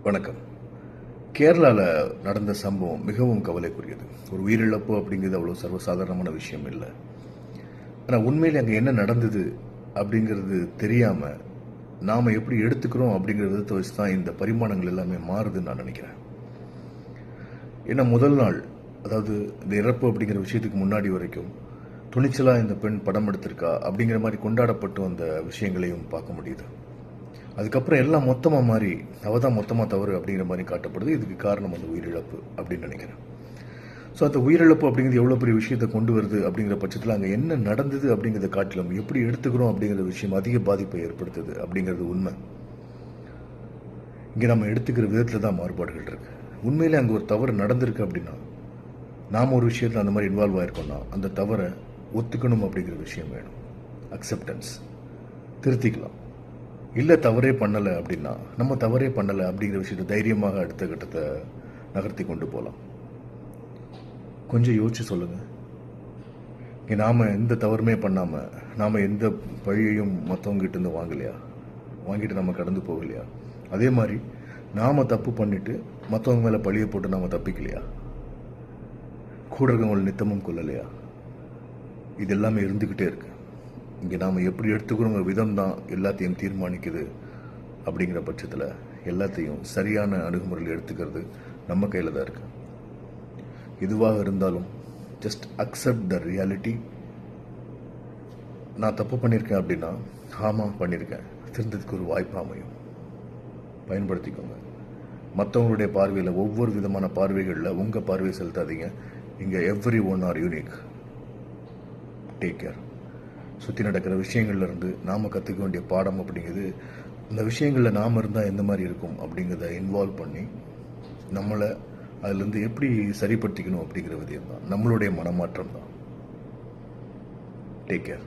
வணக்கம். கேரளாவில் நடந்த சம்பவம் மிகவும் கவலைக்குரியது. ஒரு உயிரிழப்பு அப்படிங்கிறது அவ்வளோ சர்வசாதாரணமான விஷயம் இல்லை. ஆனால் உண்மையில் அங்கே என்ன நடந்தது அப்படிங்கிறது தெரியாமல் நாம் எப்படி எடுத்துக்கிறோம் அப்படிங்கிற விதத்தை வச்சு தான் இந்த பரிமாணங்கள் எல்லாமே மாறுதுன்னு நான் நினைக்கிறேன். ஏன்னா முதல் நாள், அதாவது இந்த இறப்பு அப்படிங்கிற விஷயத்துக்கு முன்னாடி வரைக்கும் துணிச்சலாக இந்த பெண் படம் எடுத்திருக்கா அப்படிங்கிற மாதிரி கொண்டாடப்பட்டு அந்த விஷயங்களையும் பார்க்க முடியுது. அதுக்கப்புறம் எல்லாம் மொத்தமாக மாறி அவள் தான் மொத்தமாக தவறு அப்படிங்கிற மாதிரி காட்டப்படுது. இதுக்கு காரணம் அந்த உயிரிழப்பு அப்படின்னு நினைக்கிறேன். ஸோ அந்த உயிரிழப்பு அப்படிங்கிறது எவ்வளோ பெரிய விஷயத்தை கொண்டு வருது அப்படிங்கிற பட்சத்தில் அங்கே என்ன நடந்தது அப்படிங்கிறத காட்டிலும் எப்படி எடுத்துக்கிறோம் அப்படிங்கிற விஷயம் அதிக பாதிப்பை ஏற்படுத்துது அப்படிங்கிறது உண்மை. இங்கே நம்ம எடுத்துக்கிற விதத்தில் தான் மாறுபாடுகள் இருக்கு. உண்மையிலே அங்கே ஒரு தவறு நடந்திருக்கு அப்படின்னா, நாம் ஒரு விஷயத்தில் அந்த மாதிரி இன்வால்வ் ஆயிருக்கோம்னா அந்த தவறை ஒத்துக்கணும் அப்படிங்கிற விஷயம் வேணும். அக்செப்டன்ஸ். திருத்திக்கலாம். இல்லை தவறே பண்ணலை அப்படின்னா நம்ம தவறே பண்ணலை அப்படிங்கிற விஷயத்தை தைரியமாக அடுத்த கட்டத்தை நகர்த்தி கொண்டு போகலாம். கொஞ்சம் யோசிச்சு சொல்லுங்கள். இங்கே நாம் எந்த தவறுமே பண்ணாமல் நாம் எந்த பழியையும் மற்றவங்ககிட்ட இருந்து வாங்கிட்டு நம்ம கடந்து போகலையா? அதே மாதிரி நாம் தப்பு பண்ணிட்டு மற்றவங்க மேலே பழியை போட்டு நாம் தப்பிக்கலையா? கூட இருக்கவங்களை நித்தமும் கொல்லலையா? இது எல்லாமே இருந்துக்கிட்டே இருக்கு. இங்கே நாம் எப்படி எடுத்துக்கிறோங்கிற விதம் தான் எல்லாத்தையும் தீர்மானிக்குது. அப்படிங்கிற பட்சத்தில் எல்லாத்தையும் சரியான அணுகுமுறையில் எடுத்துக்கிறது நம்ம கையில் தான் இருக்கு. எதுவாக இருந்தாலும் ஜஸ்ட் அக்செப்ட் த ரியாலிட்டி. நான் தப்பு பண்ணியிருக்கேன் அப்படின்னா, ஆமாம் பண்ணியிருக்கேன், திருந்ததுக்கு ஒரு வாய்ப்பு அமையும், பயன்படுத்திக்கோங்க. மற்றவங்களுடைய பார்வையில் ஒவ்வொரு விதமான பார்வைகளில் உங்கள் பார்வையை செலுத்தாதீங்க. இங்கே every one R unique. Take care. சுற்றி நடக்கிற விஷயங்கள்லேருந்து நாம் கற்றுக்க வேண்டிய பாடம் அப்படிங்கிறது, இந்த விஷயங்களில் நாம் இருந்தால் எந்த மாதிரி இருக்கும் அப்படிங்கிறத இன்வால்வ் பண்ணி நம்மளை அதுலேருந்து எப்படி சரிப்படுத்திக்கணும் அப்படிங்கிற விதம் தான் நம்மளுடைய மனமாற்றம் தான். Take care.